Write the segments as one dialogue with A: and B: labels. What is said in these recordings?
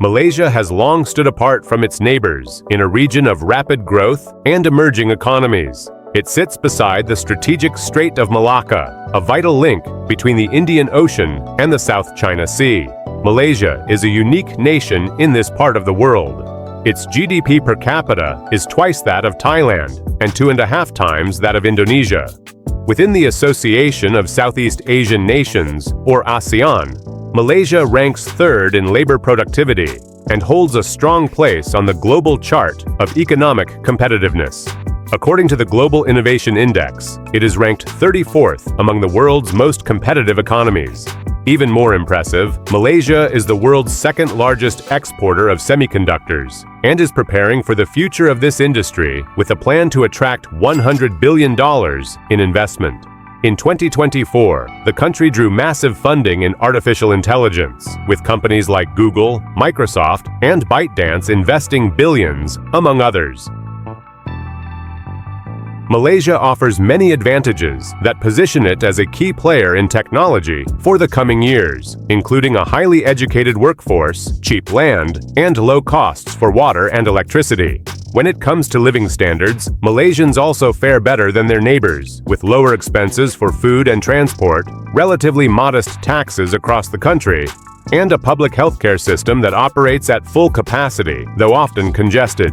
A: Malaysia has long stood apart from its neighbors in a region of rapid growth and emerging economies. It sits beside the strategic Strait of Malacca, a vital link between the Indian Ocean and the South China Sea. Malaysia is a unique nation in this part of the world. Its GDP per capita is twice that of Thailand and 2.5 times that of Indonesia. Within the Association of Southeast Asian Nations, or ASEAN, Malaysia ranks third in labor productivity and holds a strong place on the global chart of economic competitiveness. According to the Global Innovation Index, it is ranked 34th among the world's most competitive economies. Even more impressive, Malaysia is the world's second-largest exporter of semiconductors and is preparing for the future of this industry with a plan to attract $100 billion in investment. In 2024, the country drew massive funding in artificial intelligence, with companies like Google, Microsoft, and ByteDance investing billions, among others. Malaysia offers many advantages that position it as a key player in technology for the coming years, including a highly educated workforce, cheap land, and low costs for water and electricity. When it comes to living standards, Malaysians also fare better than their neighbors, with lower expenses for food and transport, relatively modest taxes across the country, and a public healthcare system that operates at full capacity, though often congested.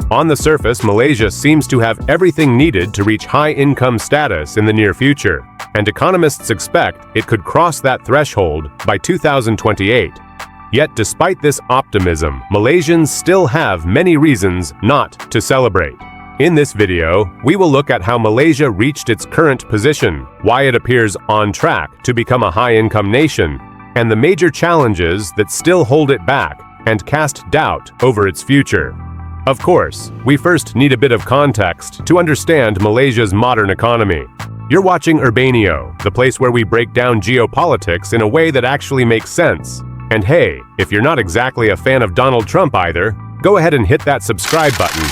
A: On the surface, Malaysia seems to have everything needed to reach high-income status in the near future, and economists expect it could cross that threshold by 2028. Yet despite this optimism, Malaysians still have many reasons not to celebrate. In this video, we will look at how Malaysia reached its current position, why it appears on track to become a high-income nation, and the major challenges that still hold it back and cast doubt over its future. Of course, we first need a bit of context to understand Malaysia's modern economy. You're watching Urbanio, the place where we break down geopolitics in a way that actually makes sense. And hey, if you're not exactly a fan of Donald Trump either, go ahead and hit that subscribe button.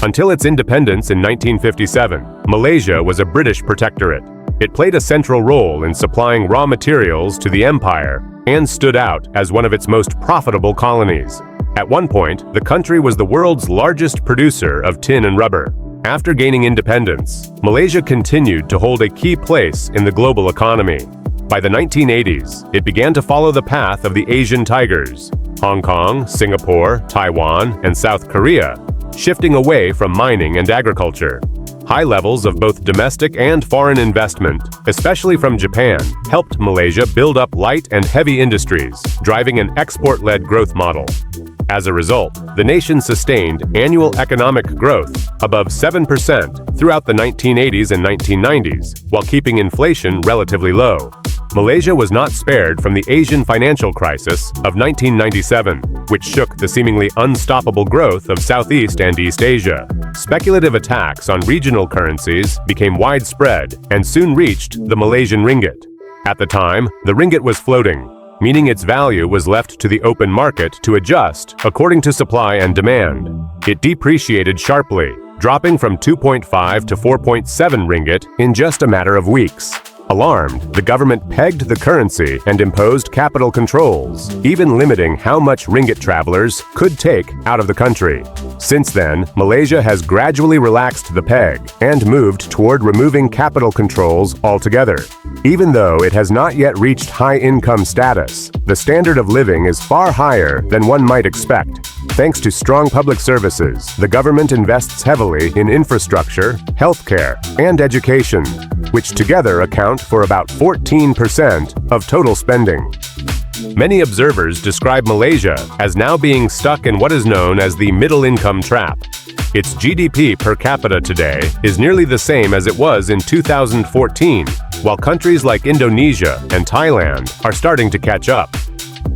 A: Until its independence in 1957, Malaysia was a British protectorate. It played a central role in supplying raw materials to the empire and stood out as one of its most profitable colonies. At one point, the country was the world's largest producer of tin and rubber. After gaining independence, Malaysia continued to hold a key place in the global economy. By the 1980s, it began to follow the path of the Asian tigers, Hong Kong, Singapore, Taiwan, and South Korea, shifting away from mining and agriculture. High levels of both domestic and foreign investment, especially from Japan, helped Malaysia build up light and heavy industries, driving an export-led growth model. As a result, the nation sustained annual economic growth above 7% throughout the 1980s and 1990s, while keeping inflation relatively low. Malaysia was not spared from the Asian financial crisis of 1997, which shook the seemingly unstoppable growth of Southeast and East Asia. Speculative attacks on regional currencies became widespread and soon reached the Malaysian ringgit. At the time, the ringgit was floating, meaning its value was left to the open market to adjust according to supply and demand. It depreciated sharply, dropping from 2.5 to 4.7 ringgit in just a matter of weeks. Alarmed, the government pegged the currency and imposed capital controls, even limiting how much ringgit travelers could take out of the country. Since then, Malaysia has gradually relaxed the peg and moved toward removing capital controls altogether. Even though it has not yet reached high-income status, the standard of living is far higher than one might expect. Thanks to strong public services, the government invests heavily in infrastructure, healthcare, and education, which together account for about 14% of total spending. Many observers describe Malaysia as now being stuck in what is known as the middle-income trap. Its GDP per capita today is nearly the same as it was in 2014, while countries like Indonesia and Thailand are starting to catch up.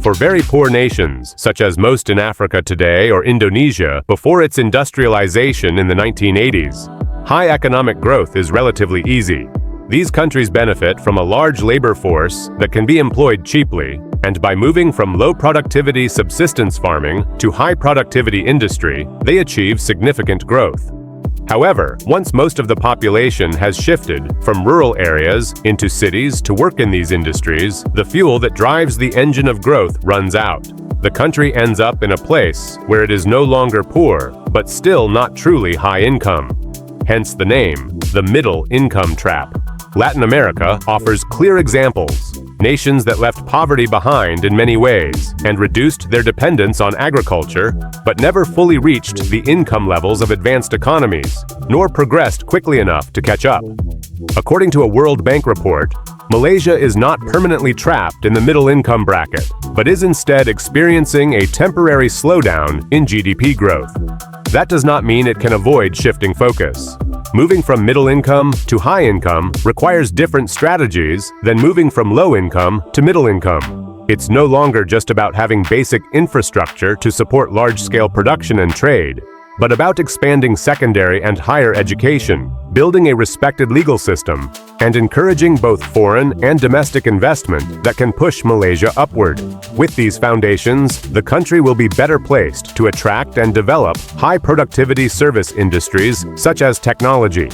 A: For very poor nations, such as most in Africa today or Indonesia before its industrialization in the 1980s, high economic growth is relatively easy. These countries benefit from a large labor force that can be employed cheaply, and by moving from low-productivity subsistence farming to high-productivity industry, they achieve significant growth. However, once most of the population has shifted from rural areas into cities to work in these industries, the fuel that drives the engine of growth runs out. the country ends up in a place where it is no longer poor, but still not truly high income. Hence the name, the middle income trap. Latin America offers clear examples. Nations that left poverty behind in many ways and reduced their dependence on agriculture, but never fully reached the income levels of advanced economies, nor progressed quickly enough to catch up. According to a World Bank report, Malaysia is not permanently trapped in the middle income bracket, but is instead experiencing a temporary slowdown in GDP growth. That does not mean it can avoid shifting focus. Moving from middle income to high income requires different strategies than moving from low income to middle income. It's no longer just about having basic infrastructure to support large-scale production and trade, but about expanding secondary and higher education, building a respected legal system, and encouraging both foreign and domestic investment that can push Malaysia upward. With these foundations, the country will be better placed to attract and develop high-productivity service industries such as technology.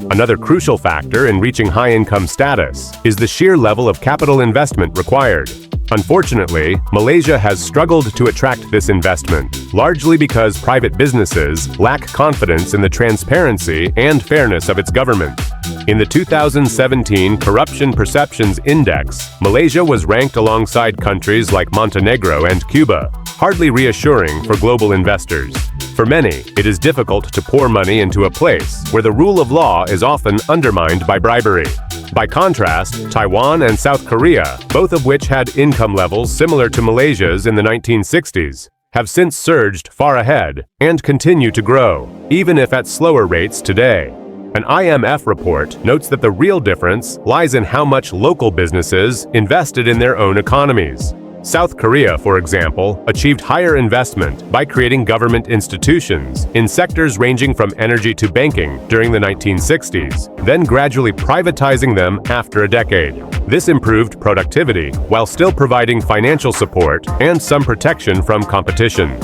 A: Another crucial factor in reaching high-income status is the sheer level of capital investment required. Unfortunately, Malaysia has struggled to attract this investment, largely because private businesses lack confidence in the transparency and fairness of its government. In the 2017 Corruption Perceptions Index, Malaysia was ranked alongside countries like Montenegro and Cuba, hardly reassuring for global investors. For many, it is difficult to pour money into a place where the rule of law is often undermined by bribery. By contrast, Taiwan and South Korea, both of which had income levels similar to Malaysia's in the 1960s, have since surged far ahead and continue to grow, even if at slower rates today. An IMF report notes that the real difference lies in how much local businesses invested in their own economies. South Korea, for example, achieved higher investment by creating government institutions in sectors ranging from energy to banking during the 1960s, then gradually privatizing them after a decade. This improved productivity while still providing financial support and some protection from competition.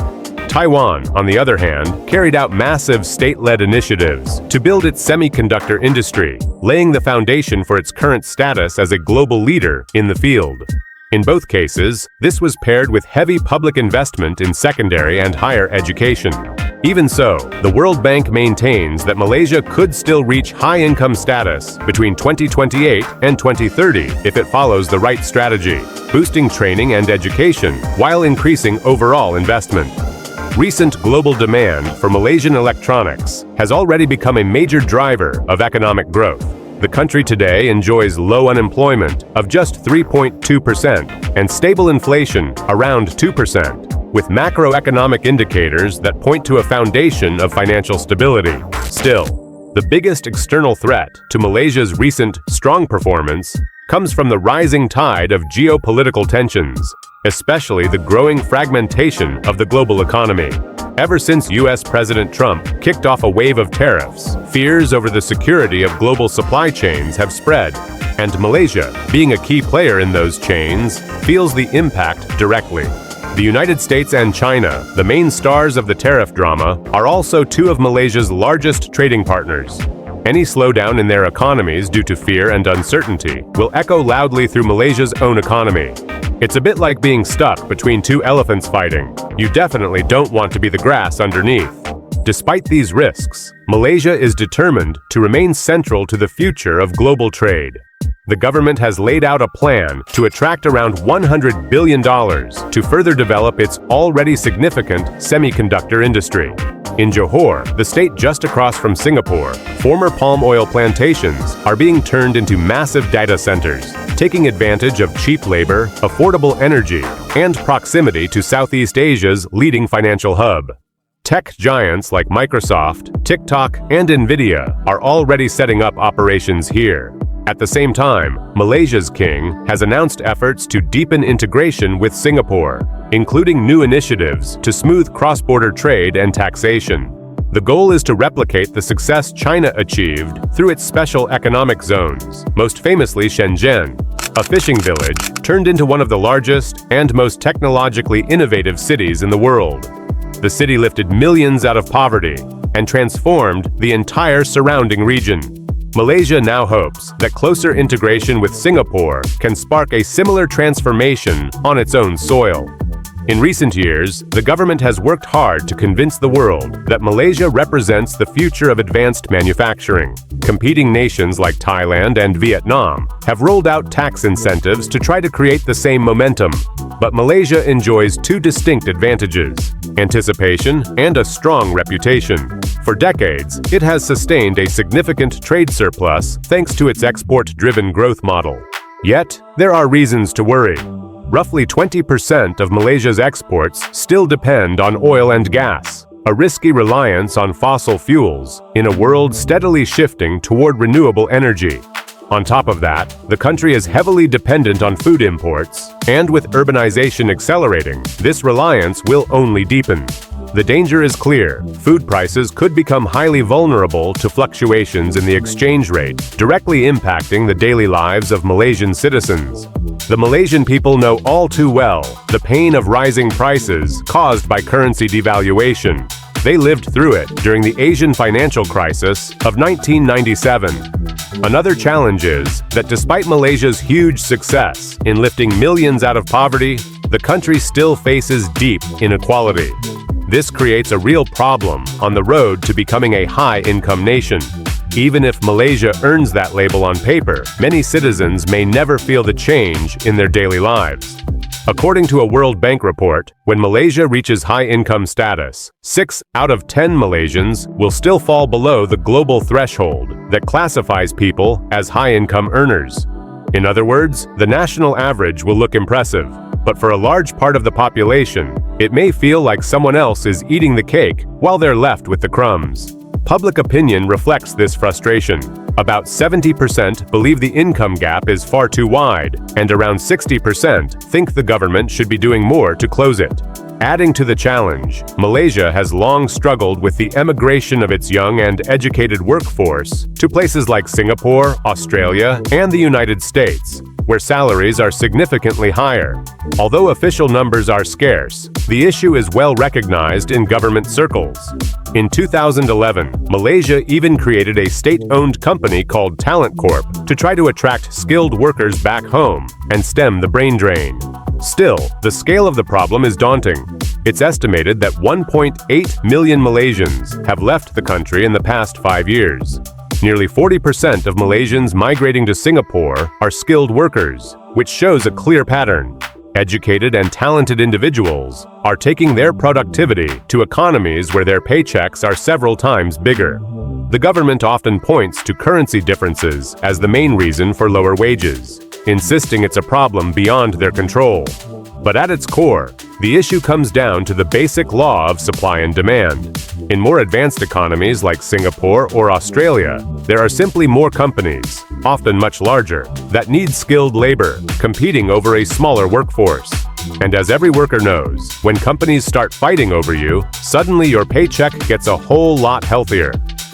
A: Taiwan, on the other hand, carried out massive state-led initiatives to build its semiconductor industry, laying the foundation for its current status as a global leader in the field. In both cases, this was paired with heavy public investment in secondary and higher education. Even so, the World Bank maintains that Malaysia could still reach high-income status between 2028 and 2030 if it follows the right strategy, boosting training and education while increasing overall investment. Recent global demand for Malaysian electronics has already become a major driver of economic growth. The country today enjoys low unemployment of just 3.2% and stable inflation around 2%, with macroeconomic indicators that point to a foundation of financial stability. Still, the biggest external threat to Malaysia's recent strong performance comes from the rising tide of geopolitical tensions, especially the growing fragmentation of the global economy. Ever since US President Trump kicked off a wave of tariffs, fears over the security of global supply chains have spread, and Malaysia, being a key player in those chains, feels the impact directly. The United States and China, the main stars of the tariff drama, are also two of Malaysia's largest trading partners. Any slowdown in their economies due to fear and uncertainty will echo loudly through Malaysia's own economy. It's a bit like being stuck between two elephants fighting. You definitely don't want to be the grass underneath. Despite these risks, Malaysia is determined to remain central to the future of global trade. The government has laid out a plan to attract around $100 billion to further develop its already significant semiconductor industry. In Johor, the state just across from Singapore, former palm oil plantations are being turned into massive data centers, taking advantage of cheap labor, affordable energy, and proximity to Southeast Asia's leading financial hub. Tech giants like Microsoft, TikTok, and Nvidia are already setting up operations here. At the same time, Malaysia's king has announced efforts to deepen integration with Singapore, including new initiatives to smooth cross-border trade and taxation. The goal is to replicate the success China achieved through its special economic zones, most famously Shenzhen, a fishing village turned into one of the largest and most technologically innovative cities in the world. The city lifted millions out of poverty and transformed the entire surrounding region. Malaysia now hopes that closer integration with Singapore can spark a similar transformation on its own soil. In recent years, the government has worked hard to convince the world that Malaysia represents the future of advanced manufacturing. Competing nations like Thailand and Vietnam have rolled out tax incentives to try to create the same momentum. But Malaysia enjoys two distinct advantages: anticipation and a strong reputation. For decades, it has sustained a significant trade surplus thanks to its export-driven growth model. Yet, there are reasons to worry. Roughly 20% of Malaysia's exports still depend on oil and gas, a risky reliance on fossil fuels in a world steadily shifting toward renewable energy. On top of that, the country is heavily dependent on food imports, and with urbanization accelerating, this reliance will only deepen. The danger is clear. Food prices could become highly vulnerable to fluctuations in the exchange rate, directly impacting the daily lives of Malaysian citizens. The Malaysian people know all too well the pain of rising prices caused by currency devaluation. They lived through it during the Asian financial crisis of 1997. Another challenge is that despite Malaysia's huge success in lifting millions out of poverty, the country still faces deep inequality. This creates a real problem on the road to becoming a high-income nation. Even if Malaysia earns that label on paper, many citizens may never feel the change in their daily lives. According to a World Bank report, when Malaysia reaches high-income status, 6 out of 10 Malaysians will still fall below the global threshold that classifies people as high-income earners. In other words, the national average will look impressive, but for a large part of the population, it may feel like someone else is eating the cake while they're left with the crumbs. Public opinion reflects this frustration. About 70% believe the income gap is far too wide, and around 60% think the government should be doing more to close it. Adding to the challenge, Malaysia has long struggled with the emigration of its young and educated workforce to places like Singapore, Australia, and the United States, where salaries are significantly higher. Although official numbers are scarce, the issue is well recognized in government circles. In 2011, Malaysia even created a state-owned company called Talent Corp to try to attract skilled workers back home and stem the brain drain. Still, the scale of the problem is daunting. It's estimated that 1.8 million Malaysians have left the country in the past 5 years. Nearly 40% of Malaysians migrating to Singapore are skilled workers, which shows a clear pattern. Educated and talented individuals are taking their productivity to economies where their paychecks are several times bigger. The government often points to currency differences as the main reason for lower wages, insisting it's a problem beyond their control. But at its core, the issue comes down to the basic law of supply and demand. In more advanced economies like Singapore or Australia, there are simply more companies, often much larger, that need skilled labor, competing over a smaller workforce. And as every worker knows, when companies start fighting over you, suddenly your paycheck gets a whole lot healthier.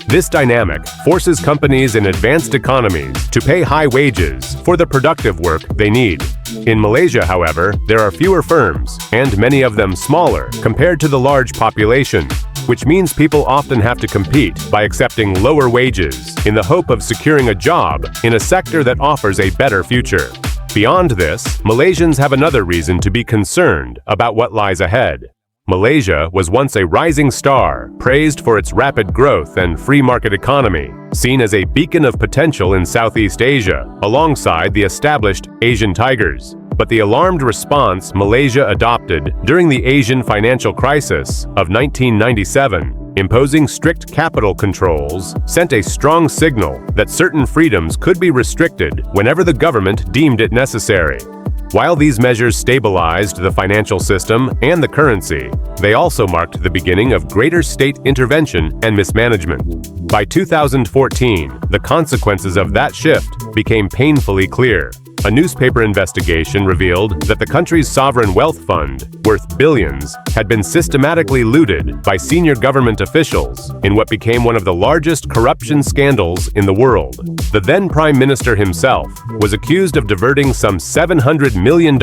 A: This dynamic forces companies in advanced economies to pay high wages for the productive work they need. In Malaysia, however, there are fewer firms, and many of them smaller, compared to the large population, which means people often have to compete by accepting lower wages in the hope of securing a job in a sector that offers a better future. Beyond this, Malaysians have another reason to be concerned about what lies ahead. Malaysia was once a rising star, praised for its rapid growth and free market economy, seen as a beacon of potential in Southeast Asia, alongside the established Asian tigers. But the alarmed response Malaysia adopted during the Asian financial crisis of 1997, imposing strict capital controls, sent a strong signal that certain freedoms could be restricted whenever the government deemed it necessary. While these measures stabilized the financial system and the currency, they also marked the beginning of greater state intervention and mismanagement. By 2014, the consequences of that shift became painfully clear. A newspaper investigation revealed that the country's sovereign wealth fund, worth billions, had been systematically looted by senior government officials in what became one of the largest corruption scandals in the world. The then Prime Minister himself was accused of diverting some $700 million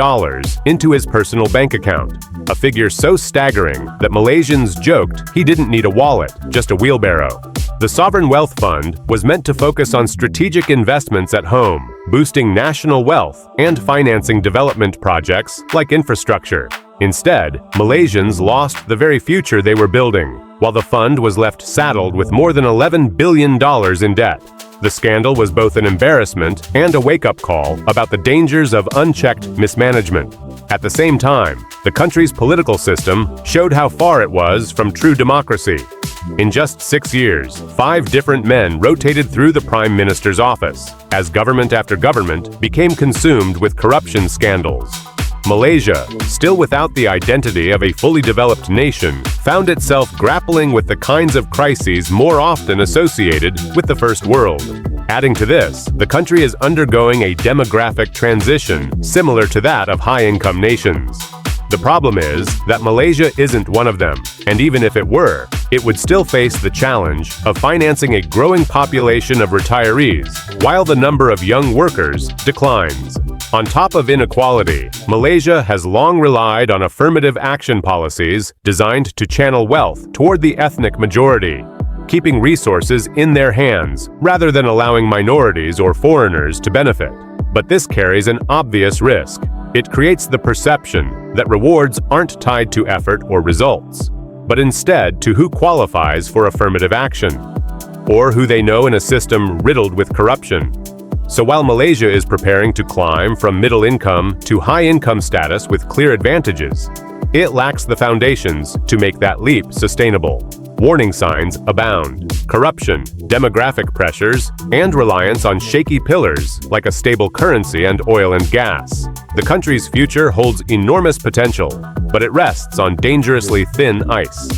A: into his personal bank account, a figure so staggering that Malaysians joked he didn't need a wallet, just a wheelbarrow. The Sovereign Wealth Fund was meant to focus on strategic investments at home, boosting national wealth and financing development projects like infrastructure. Instead, Malaysians lost the very future they were building, while the fund was left saddled with more than $11 billion in debt. The scandal was both an embarrassment and a wake-up call about the dangers of unchecked mismanagement. At the same time, the country's political system showed how far it was from true democracy. In just 6 years, 5 different men rotated through the Prime Minister's office, as government after government became consumed with corruption scandals. Malaysia, still without the identity of a fully developed nation, found itself grappling with the kinds of crises more often associated with the First World. Adding to this, the country is undergoing a demographic transition similar to that of high-income nations. The problem is that Malaysia isn't one of them, and even if it were, it would still face the challenge of financing a growing population of retirees, while the number of young workers declines. On top of inequality, Malaysia has long relied on affirmative action policies designed to channel wealth toward the ethnic majority, keeping resources in their hands rather than allowing minorities or foreigners to benefit. But this carries an obvious risk. It creates the perception that rewards aren't tied to effort or results, but instead to who qualifies for affirmative action, or who they know in a system riddled with corruption. So while Malaysia is preparing to climb from middle income to high income status with clear advantages, it lacks the foundations to make that leap sustainable. Warning signs abound: corruption, demographic pressures, and reliance on shaky pillars like a stable currency and oil and gas. The country's future holds enormous potential, but it rests on dangerously thin ice.